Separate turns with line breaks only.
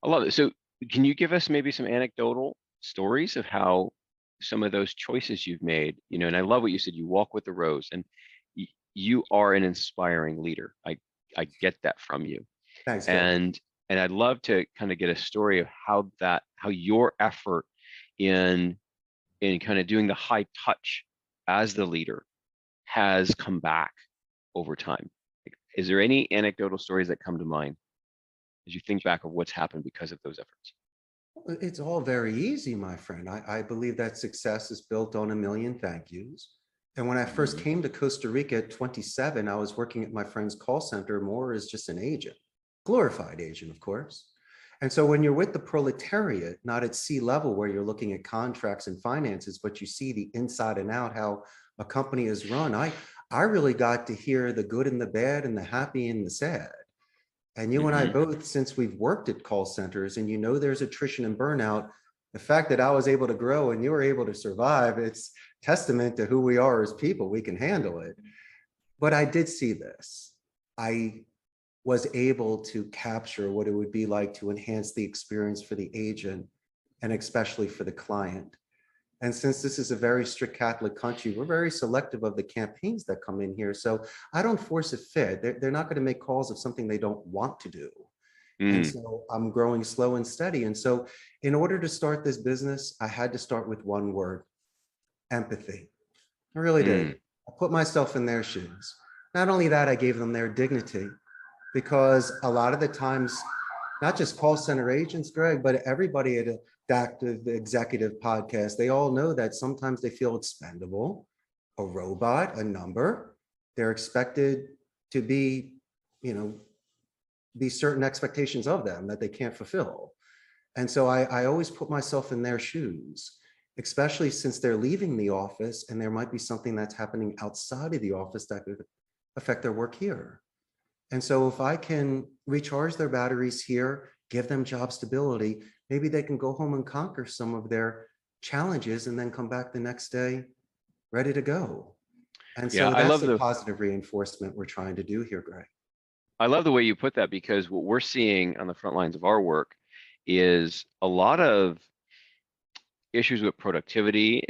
I love it. So can you give us maybe some anecdotal stories of how some of those choices you've made, and I love what you said, you walk with the rose, and you are an inspiring leader. I get that from you.
Thanks, Greg.
And I'd love to kind of get a story of how your effort in kind of doing the high touch as the leader has come back over time. Like, is there any anecdotal stories that come to mind as you think back of what's happened because of those efforts?
It's all very easy, my friend. I believe that success is built on a million thank yous. And when I first
Mhm.
came to Costa Rica at 27, I was working at my friend's call center more as just an agent, glorified agent, of course. And so when you're with the proletariat, not at sea level where you're looking at contracts and finances, but you see the inside and out, how a company is run, I really got to hear the good and the bad and the happy and the sad. And you and I
Mhm.
both, since we've worked at call centers and there's attrition and burnout, the fact that I was able to grow and you were able to survive, it's testament to who we are as people. We can handle it. But I did see this. I was able to capture what it would be like to enhance the experience for the agent and especially for the client. And since this is a very strict Catholic country, we're very selective of the campaigns that come in here. So I don't force a fit. They're not going to make calls of something they don't want to do. And
Mm.
so I'm growing slow and steady. And so in order to start this business, I had to start with one word: empathy. I really did.
Mm.
I put myself in their shoes. Not only that, I gave them their dignity, because a lot of the times, not just call center agents, Greg, but everybody at a active executive podcast, they all know that sometimes they feel expendable, a robot, a number. They're expected to you know, be certain expectations of them that they can't fulfill. And so I always put myself in their shoes, especially since they're leaving the office and there might be something that's happening outside of the office that could affect their work here. And so if I can recharge their batteries here, give them job stability, maybe they can go home and conquer some of their challenges and then come back the next day ready to go. And
Yeah,
so
I
that's
love
the
the
positive reinforcement we're trying to do here, Greg.
I love the way you put that, because what we're seeing on the front lines of our work is a lot of issues with productivity,